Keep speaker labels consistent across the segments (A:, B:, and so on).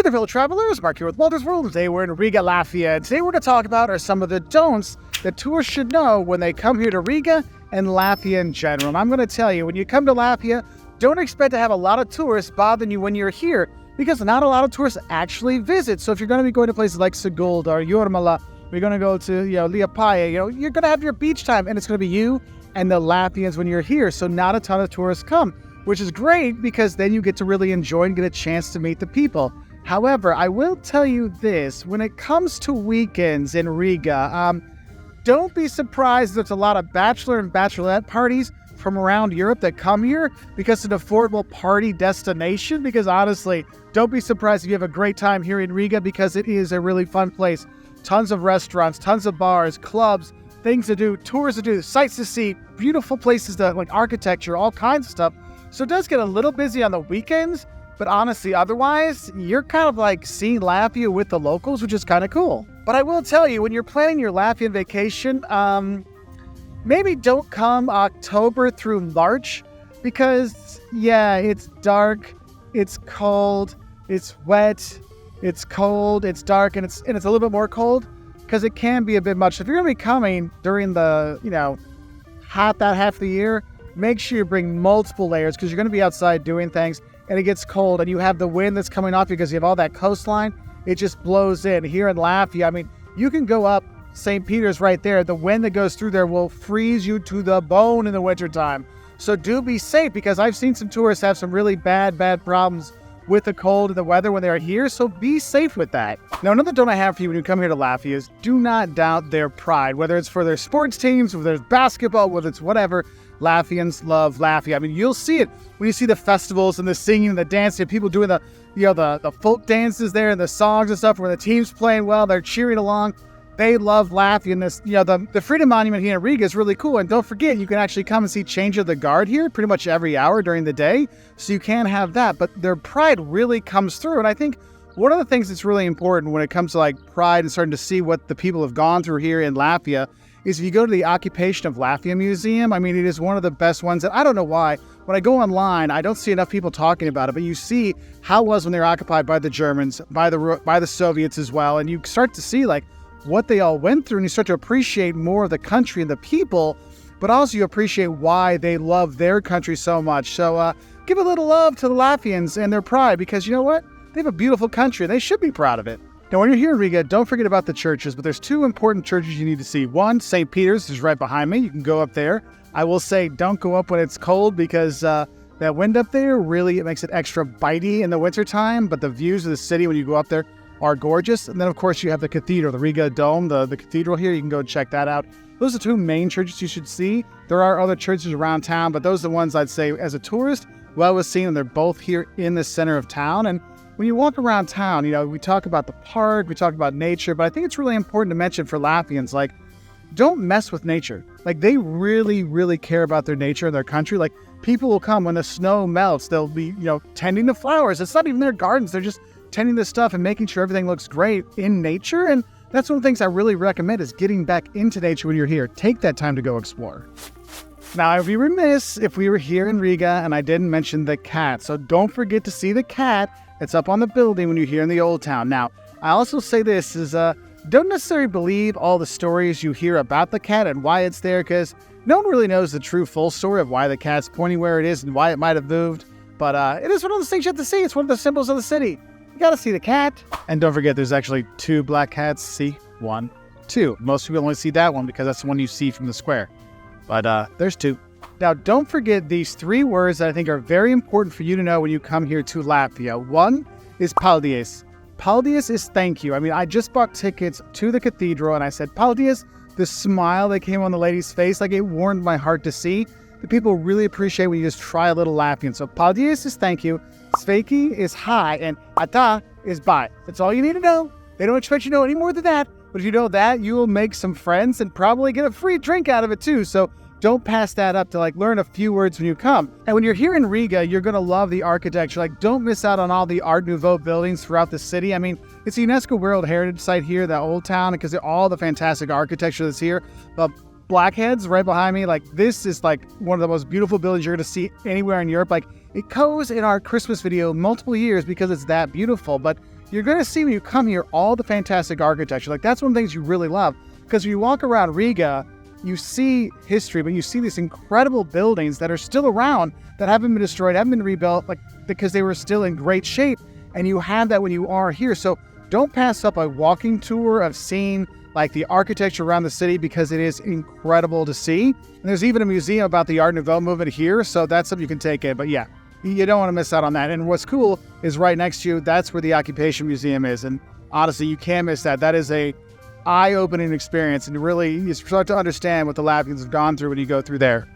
A: Hey there, fellow travelers. Mark here with Wolters World. Today we're in Riga, Latvia. And today we're going to talk about are some of the don'ts that tourists should know when they come here to Riga and Latvia in general. And I'm going to tell you, when you come to Latvia, don't expect to have a lot of tourists bothering you when you're here, because not a lot of tourists actually visit. So if you're going to be going to places like Sigulda or Jūrmala, you're going to go to Liepāja, you're going to have your beach time, and it's going to be you and the Latvians when you're here. So not a ton of tourists come, which is great because then you get to really enjoy and get a chance to meet the people. However, I will tell you this, when it comes to weekends in Riga, don't be surprised there's a lot of bachelor and bachelorette parties from around Europe that come here because it's an affordable party destination. Because honestly, don't be surprised if you have a great time here in Riga, because it is a really fun place. Tons of restaurants, tons of bars, clubs, things to do, tours to do, sights to see, beautiful places to like architecture, all kinds of stuff. So it does get a little busy on the weekends, but honestly, otherwise, you're kind of like seeing Latvia with the locals, which is kind of cool. But I will tell you, when you're planning your Latvian vacation, maybe don't come October through March, because yeah, it's dark, it's cold, it's wet, it's cold, it's dark, and it's a little bit more cold, because it can be a bit much. If you're going to be coming during the, half of the year, make sure you bring multiple layers, because you're going to be outside doing things, and it gets cold, and you have the wind that's coming off because you have all that coastline. It just blows in. Here in Latvia, I mean, you can go up St. Peter's right there. The wind that goes through there will freeze you to the bone in the wintertime. So do be safe, because I've seen some tourists have some really bad problems with the cold and the weather when they're here. So be safe with that. Now, another don't I have for you when you come here to Latvia is do not doubt their pride, whether it's for their sports teams, whether it's basketball, whether it's whatever. Latvians love Latvia. I mean, you'll see it when you see the festivals and the singing and the dancing, people doing the folk dances there and the songs and stuff. When the team's playing well, they're cheering along. They love Latvia. And this, the Freedom Monument here in Riga is really cool. And don't forget, you can actually come and see Change of the Guard here pretty much every hour during the day. So you can have that. But their pride really comes through. And I think one of the things that's really important when it comes to like pride and starting to see what the people have gone through here in Latvia is if you go to the Occupation of Latvia Museum. I mean, it is one of the best ones. And I don't know why. When I go online, I don't see enough people talking about it. But you see how it was when they were occupied by the Germans, by the Soviets as well. And you start to see like what they all went through, and you start to appreciate more of the country and the people, but also you appreciate why they love their country so much. So give a little love to the Latvians and their pride, because you know what? They have a beautiful country. They should be proud of it. Now, when you're here in Riga, don't forget about the churches, but there's two important churches you need to see. One, St. Peter's is right behind me. You can go up there. I will say don't go up when it's cold, because that wind up there really makes it extra bitey in the wintertime, but the views of the city when you go up there are gorgeous. And then, of course, you have the cathedral, the Riga Dome, the cathedral here. You can go check that out. Those are two main churches you should see. There are other churches around town, but those are the ones I'd say as a tourist, well was seen, and they're both here in the center of town. And when you walk around town, we talk about the park, we talk about nature, but I think it's really important to mention for Latvians, like, don't mess with nature. Like, they really, really care about their nature and their country. Like, people will come when the snow melts, they'll be, tending the flowers. It's not even their gardens. They're just tending this stuff and making sure everything looks great in nature. And that's one of the things I really recommend is getting back into nature when you're here. Take that time to go explore. Now, I'd be remiss if we were here in Riga and I didn't mention the cat. So don't forget to see the cat. It's up on the building when you're here in the old town. Now, I also say this is, don't necessarily believe all the stories you hear about the cat and why it's there, because no one really knows the true full story of why the cat's pointing where it is and why it might have moved. But it is one of those things you have to see. It's one of the symbols of the city. You gotta see the cat. And don't forget, there's actually two black cats. See? 1, 2. Most people only see that one because that's the one you see from the square. But there's 2. Now, don't forget these 3 words that I think are very important for you to know when you come here to Latvia. 1 is paldies. Paldies is thank you. I mean, I just bought tickets to the cathedral and I said, paldies. The smile that came on the lady's face, like, it warmed my heart to see. The people really appreciate when you just try a little Latvian. So paldies is thank you. Sveiki is hi, and ata is bye. That's all you need to know. They don't expect you to know any more than that. But if you know that, you will make some friends and probably get a free drink out of it too. So don't pass that up to learn a few words when you come. And when you're here in Riga, you're going to love the architecture. Don't miss out on all the Art Nouveau buildings throughout the city. I mean, it's a UNESCO World Heritage Site here, the old town, because of all the fantastic architecture that's here. The Blackheads right behind me, this is one of the most beautiful buildings you're going to see anywhere in Europe. It goes in our Christmas video multiple years because it's that beautiful. But you're going to see when you come here all the fantastic architecture. Like, that's one of the things you really love, because when you walk around Riga, you see history, but you see these incredible buildings that are still around, that haven't been destroyed, haven't been rebuilt, like, because they were still in great shape. And you have that when you are here. So don't pass up a walking tour of seeing like the architecture around the city, because it is incredible to see. And there's even a museum about the Art Nouveau movement here, so that's something you can take in. But yeah, you don't want to miss out on that. And what's cool is right next to you, that's where the Occupation Museum is. And honestly, you can't miss that. That is a eye-opening experience, and really you start to understand what the Latvians have gone through when you go through there.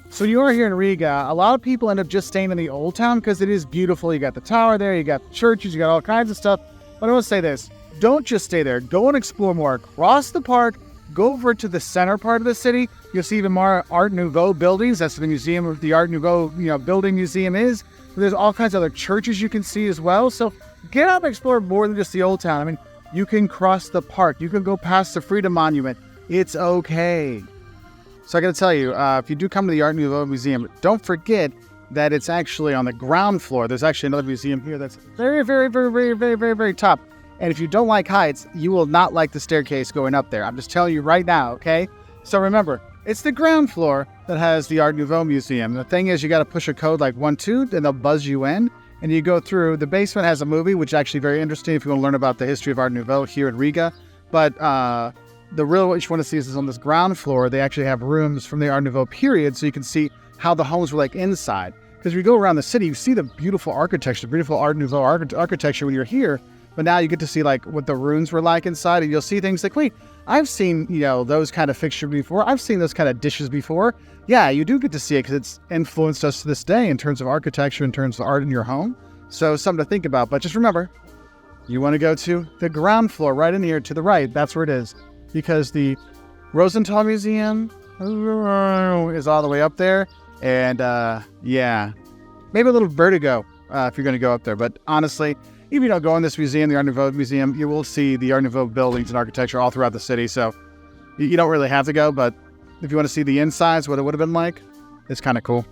A: So when you are here in Riga, a lot of people end up just staying in the old town because it is beautiful. You got the tower there, you got churches, you got all kinds of stuff. But I want to say this, don't just stay there. Go and explore more. Cross the park, go over to the center part of the city. You'll see even more Art Nouveau buildings. That's what the museum of the Art Nouveau, building museum is. There's all kinds of other churches you can see as well. So get out and explore more than just the old town. I mean, you can cross the park. You can go past the Freedom Monument. It's okay. So I got to tell you, if you do come to the Art Nouveau Museum, don't forget that it's actually on the ground floor. There's actually another museum here that's very, very, very, very, very, very, very top. And if you don't like heights, you will not like the staircase going up there. I'm just telling you right now, okay? So remember, it's the ground floor that has the Art Nouveau Museum. The thing is, you got to push a code like 1, 2, and they'll buzz you in. And you go through. The basement has a movie, which is actually very interesting if you want to learn about the history of Art Nouveau here in Riga. But the real what you want to see is on this ground floor, they actually have rooms from the Art Nouveau period, so you can see how the homes were like inside. Because if you go around the city, you see the beautiful architecture, the beautiful Art Nouveau architecture when you're here. But now you get to see like what the rooms were like inside, and you'll see things like, wait, I've seen, those kind of fixtures before. I've seen those kind of dishes before. Yeah, you do get to see it because it's influenced us to this day in terms of architecture, in terms of art in your home. So something to think about. But just remember, you want to go to the ground floor right in here to the right. That's where it is. Because the Rosenthal Museum is all the way up there. And yeah, maybe a little vertigo if you're going to go up there. But honestly, if you don't go in this museum, the Art Nouveau Museum, you will see the Art Nouveau buildings and architecture all throughout the city. So you don't really have to go. But if you want to see the insides, what it would have been like, it's kind of cool.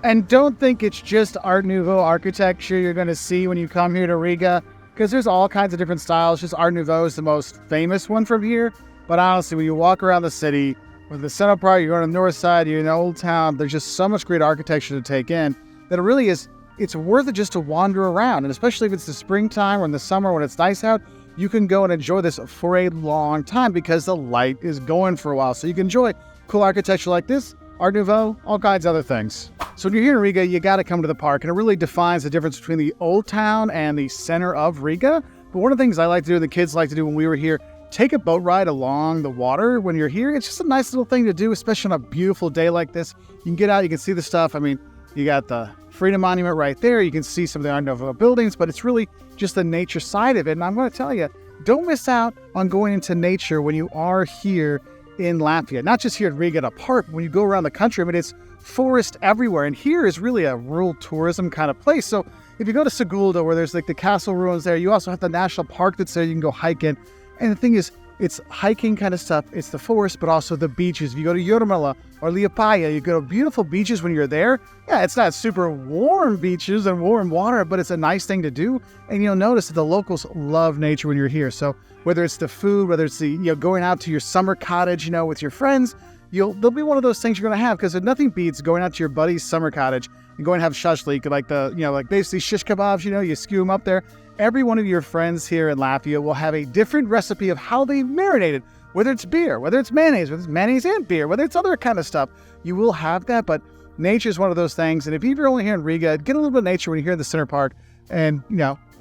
A: And don't think it's just Art Nouveau architecture you're going to see when you come here to Riga, because there's all kinds of different styles. Just Art Nouveau is the most famous one from here. But honestly, when you walk around the city, with the center part, you're on the north side, you're in the old town, there's just so much great architecture to take in that it really is, it's worth it just to wander around. And especially if it's the springtime or in the summer when it's nice out, you can go and enjoy this for a long time because the light is going for a while. So you can enjoy cool architecture like this, Art Nouveau, all kinds of other things. So when you're here in Riga, you got to come to the park, and it really defines the difference between the old town and the center of Riga. But one of the things I like to do, and the kids like to do when we were here, take a boat ride along the water when you're here. It's just a nice little thing to do, especially on a beautiful day like this. You can get out, you can see the stuff. I mean, you got the Freedom Monument right there. You can see some of the Art Nouveau buildings, but it's really just the nature side of it. And I'm going to tell you, don't miss out on going into nature when you are here in Latvia. Not just here in Riga at a park, but when you go around the country, I mean, it's forest everywhere. And here is really a rural tourism kind of place. So if you go to Sigulda, where there's like the castle ruins there, you also have the national park that's there you can go hike in. And the thing is, it's hiking kind of stuff. It's the forest, but also the beaches. If you go to Jurmala or Liepāja, you go to beautiful beaches when you're there. Yeah, it's not super warm beaches and warm water, but it's a nice thing to do. And you'll notice that the locals love nature when you're here. So whether it's the food, whether it's the going out to your summer cottage, with your friends, there'll be one of those things you're gonna have, because nothing beats going out to your buddy's summer cottage and going to have shashlik, like like basically shish kebabs. You skew them up there. Every one of your friends here in Latvia will have a different recipe of how they marinated, whether it's beer, whether it's mayonnaise, whether it's mayonnaise and beer, whether it's other kind of stuff. You will have that, but nature is one of those things. And if you're only here in Riga, get a little bit of nature when you're here in the center park and,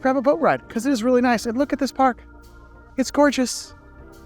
A: grab a boat ride, because it is really nice. And look at this park. It's gorgeous.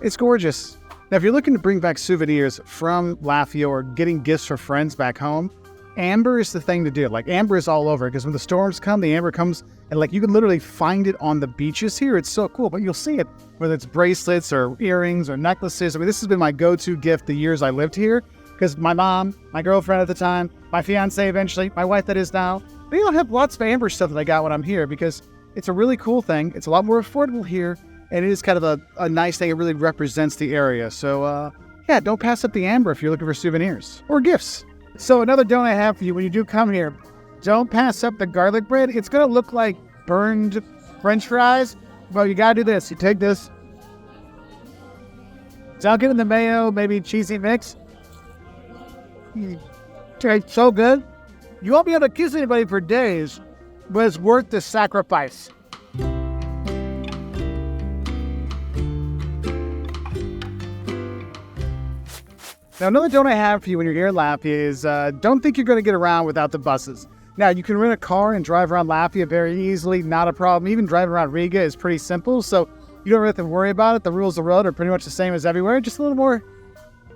A: It's gorgeous. Now, if you're looking to bring back souvenirs from Latvia or getting gifts for friends back home, amber is the thing to do. Like, amber is all over, because when the storms come, the amber comes, and you can literally find it on the beaches here. It's so cool, but you'll see it, whether it's bracelets or earrings or necklaces. I mean, this has been my go-to gift the years I lived here, because my mom, my girlfriend at the time, my fiance eventually, my wife that is now, they all have lots of amber stuff that I got when I'm here, because it's a really cool thing. It's a lot more affordable here, and it is kind of a nice thing. It really represents the area. So, yeah, don't pass up the amber if you're looking for souvenirs or gifts. So another don't I have for you when you do come here, don't pass up the garlic bread. It's going to look like burned French fries. Well, you gotta do this. You take this, dunk it in the mayo, maybe cheesy mix. It's so good. You won't be able to kiss anybody for days, but it's worth the sacrifice. Now, another don't I have for you when you're here in Latvia is don't think you're going to get around without the buses. Now, you can rent a car and drive around Latvia very easily, not a problem. Even driving around Riga is pretty simple, so you don't really have to worry about it. The rules of the road are pretty much the same as everywhere, just a little more.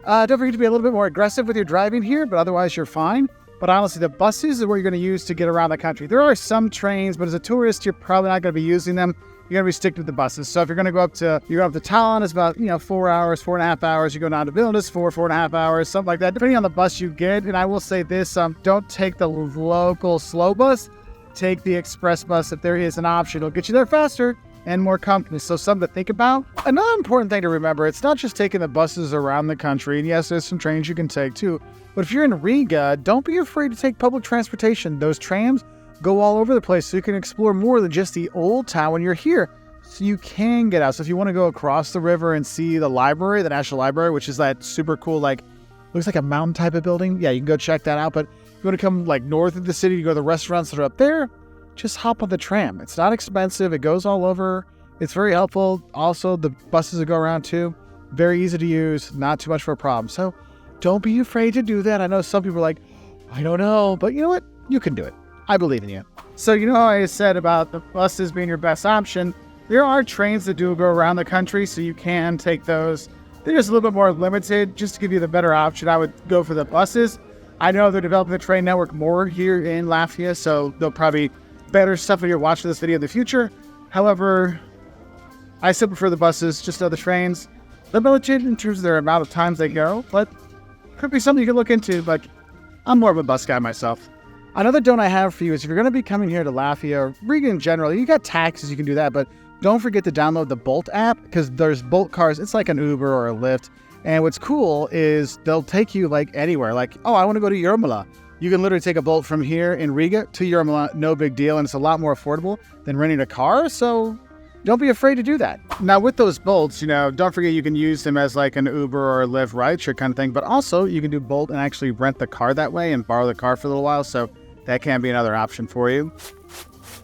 A: Don't forget to be a little bit more aggressive with your driving here, but otherwise you're fine. But honestly, the buses are what you're going to use to get around the country. There are some trains, but as a tourist, you're probably not going to be using them. You're going to be sticking with the buses. So if you're going to go up to Tallinn, it's about 4 hours, 4.5 hours. You go down to Vilnius, 4.5 hours, something like that, depending on the bus you get. And I will say this, don't take the local slow bus. Take the express bus if there is an option. It'll get you there faster and more comfortable. So something to think about. Another important thing to remember, it's not just taking the buses around the country. And yes, there's some trains you can take too. But if you're in Riga, don't be afraid to take public transportation. Those trams go all over the place, so you can explore more than just the old town when you're here. So you can get out. So if you want to go across the river and see the library, the National Library, which is that super cool, looks like a mountain type of building. Yeah, you can go check that out. But if you want to come north of the city, you go to the restaurants that are up there, just hop on the tram. It's not expensive. It goes all over. It's very helpful. Also, the buses that go around too, very easy to use, not too much for a problem. So don't be afraid to do that. I know some people are like, I don't know, but you know what? You can do it. I believe in you. So you know how I said about the buses being your best option? There are trains that do go around the country, so you can take those. They're just a little bit more limited. Just to give you the better option, I would go for the buses. I know they're developing the train network more here in Latvia, so they'll probably better stuff when you're watching this video in the future. However, I still prefer the buses, just know the trains. They're limited in terms of their amount of times they go, but could be something you can look into, but I'm more of a bus guy myself. Another don't I have for you is if you're going to be coming here to Latvia or Riga in general, you got taxis, you can do that, but don't forget to download the Bolt app because there's Bolt cars. It's like an Uber or a Lyft. And what's cool is they'll take you anywhere. I want to go to Jurmala. You can literally take a Bolt from here in Riga to Jurmala, no big deal. And it's a lot more affordable than renting a car. So don't be afraid to do that. Now with those Bolts, don't forget you can use them as an Uber or a Lyft rideshare kind of thing. But also you can do Bolt and actually rent the car that way and borrow the car for a little while. So that can be another option for you.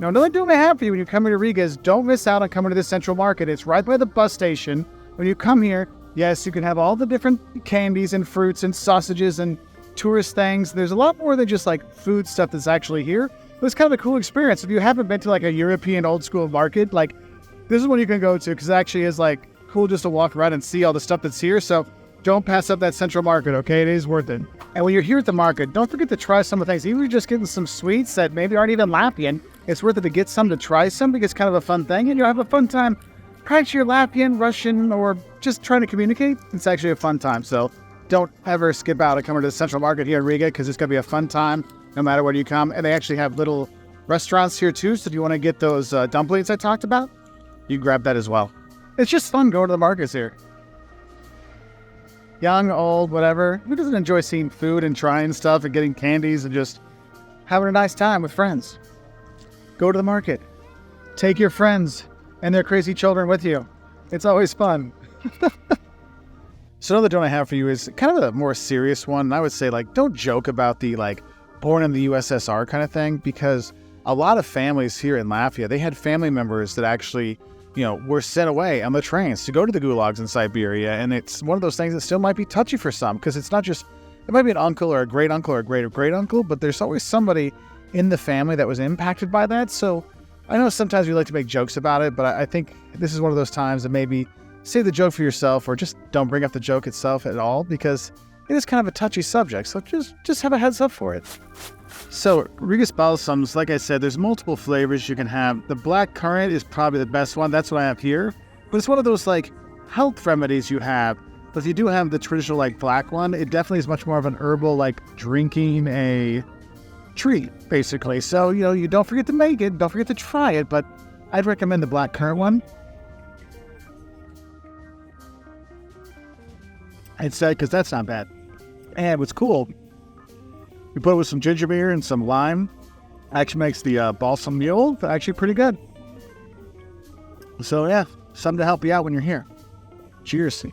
A: Now, another don't I have for you when you come to Riga is don't miss out on coming to the Central Market. It's right by the bus station. When you come here, yes, you can have all the different candies and fruits and sausages and tourist things. There's a lot more than just food stuff that's actually here. But it's kind of a cool experience. If you haven't been to a European old school market, this is one you can go to because it actually is cool just to walk around and see all the stuff that's here. So don't pass up that Central Market, okay? It is worth it. And when you're here at the market, don't forget to try some of the things. Even if you're just getting some sweets that maybe aren't even Latvian, it's worth it to get some to try some because it's kind of a fun thing. And you'll have a fun time practicing your Latvian, Russian, or just trying to communicate. It's actually a fun time. So don't ever skip out and come to the Central Market here in Riga because it's going to be a fun time no matter where you come. And they actually have little restaurants here too. So if you want to get those dumplings I talked about, you grab that as well. It's just fun going to the markets here. Young, old, whatever. Who doesn't enjoy seeing food and trying stuff and getting candies and just having a nice time with friends? Go to the market. Take your friends and their crazy children with you. It's always fun. So another don't I have for you is kind of a more serious one. And I would say don't joke about the born in the USSR kind of thing because a lot of families here in Latvia, they had family members that actually were sent away on the trains to go to the gulags in Siberia. And it's one of those things that still might be touchy for some because it's not just, it might be an uncle or a great uncle or a great uncle, but there's always somebody in the family that was impacted by that. So I know sometimes we like to make jokes about it, but I think this is one of those times that maybe save the joke for yourself or just don't bring up the joke itself at all because it is kind of a touchy subject. So just have a heads up for it. So Riga's balsams, like I said, there's multiple flavors you can have. The black currant is probably the best one. That's what I have here. But it's one of those health remedies you have. But if you do have the traditional black one, it definitely is much more of an herbal drinking a treat, basically. So, you don't forget to make it, don't forget to try it, but I'd recommend the black currant one. I'd say because that's not bad. And what's cool, you put it with some ginger beer and some lime, Actually makes the balsam mule actually pretty good. So yeah, something to help you out when you're here. Cheers.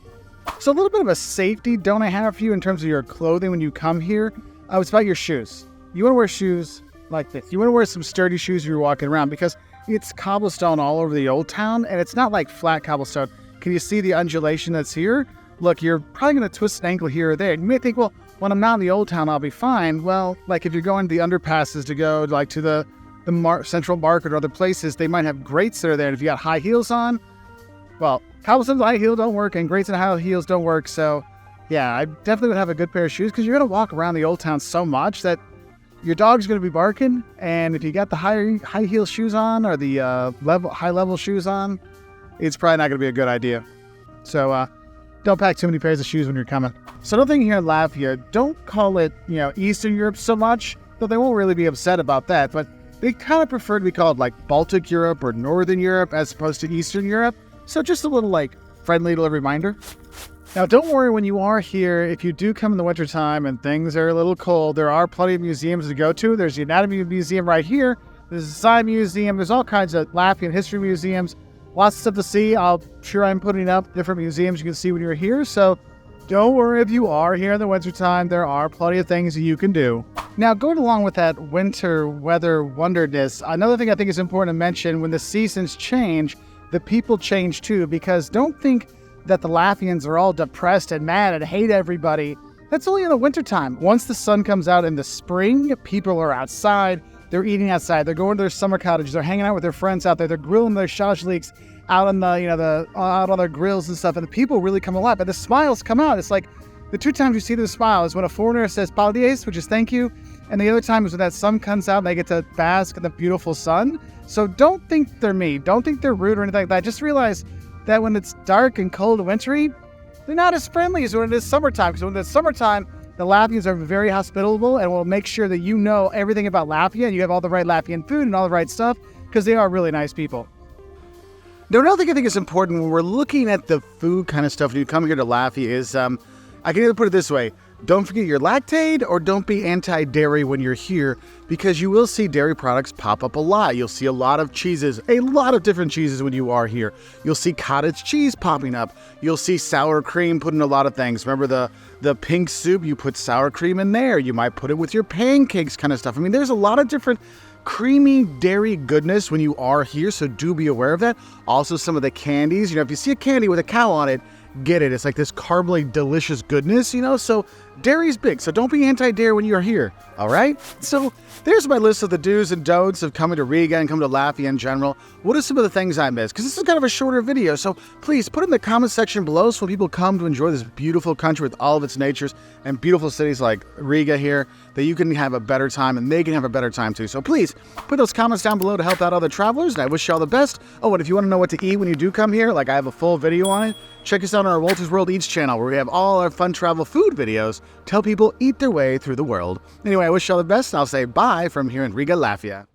A: So a little bit of a safety don't I have for you in terms of your clothing when you come here. It's about your shoes. You want to wear shoes like this. You want to wear some sturdy shoes if you're walking around because it's cobblestone all over the old town and it's not like flat cobblestone. Can you see the undulation that's here? Look, you're probably going to twist an ankle here or there. You may think, well, when I'm not in the old town, I'll be fine. Well, like if you're going to the underpasses to go like to the Central Market or other places, they might have grates that are there. And if you got high heels on, well, cobblestone high heel don't work and grates and high heels don't work. So yeah, I definitely would have a good pair of shoes because you're going to walk around the old town so much that your dog's going to be barking. And if you got the high heel shoes on or the high level shoes on, it's probably not going to be a good idea. So don't pack too many pairs of shoes when you're coming. So another thing here in Latvia, don't call it, Eastern Europe so much, though they won't really be upset about that, but they kind of prefer to be called like Baltic Europe or Northern Europe as opposed to Eastern Europe. So just a little friendly little reminder. Now don't worry when you are here, if you do come in the wintertime and things are a little cold, there are plenty of museums to go to. There's the Anatomy Museum right here. There's the Science Museum. There's all kinds of Latvian history museums. Lots of stuff to see. I'm sure I'm putting up different museums you can see when you're here. So don't worry if you are here in the wintertime. There are plenty of things that you can do. Now, going along with that winter weather wonderness, another thing I think is important to mention, when the seasons change, the people change too, because don't think that the Latvians are all depressed and mad and hate everybody. That's only in the wintertime. Once the sun comes out in the spring, people are outside. They're eating outside. They're going to their summer cottages. They're hanging out with their friends out there. They're grilling their shashliks out on out on their grills and stuff. And the people really come alive. And the smiles come out. It's like the two times you see the smile is when a foreigner says "Paldies," which is thank you, and the other time is when that sun comes out and they get to bask in the beautiful sun. So don't think they're mean. Don't think they're rude or anything like that. Just realize that when it's dark and cold and wintry, they're not as friendly as when it is summertime. Because when it's summertime, the Latvians are very hospitable and will make sure that you know everything about Latvia and you have all the right Latvian food and all the right stuff because they are really nice people. Now, another thing I think is important when we're looking at the food kind of stuff when you come here to Latvia is, I can either put it this way, don't forget your lactate or don't be anti-dairy when you're here because you will see dairy products pop up a lot. You'll see a lot of cheeses, a lot of different cheeses when you are here. You'll see cottage cheese popping up. You'll see sour cream put in a lot of things. Remember the pink soup, you put sour cream in there. You might put it with your pancakes kind of stuff. I mean, there's a lot of different creamy dairy goodness when you are here, so do be aware of that. Also, some of the candies, if you see a candy with a cow on it, get it. It's like this carbly, delicious goodness, so dairy's big, so don't be anti-dairy when you're here, all right? So there's my list of the do's and don'ts of coming to Riga and coming to Latvia in general. What are some of the things I missed? Because this is kind of a shorter video, so please put it in the comment section below so when people come to enjoy this beautiful country with all of its natures and beautiful cities like Riga here, that you can have a better time and they can have a better time too. So please put those comments down below to help out other travelers, and I wish you all the best. Oh, and if you want to know what to eat when you do come here, like I have a full video on it, check us out on our Wolters World Eats channel where we have all our fun travel food videos to help people eat their way through the world. Anyway, I wish you all the best, and I'll say bye from here in Riga, Latvia.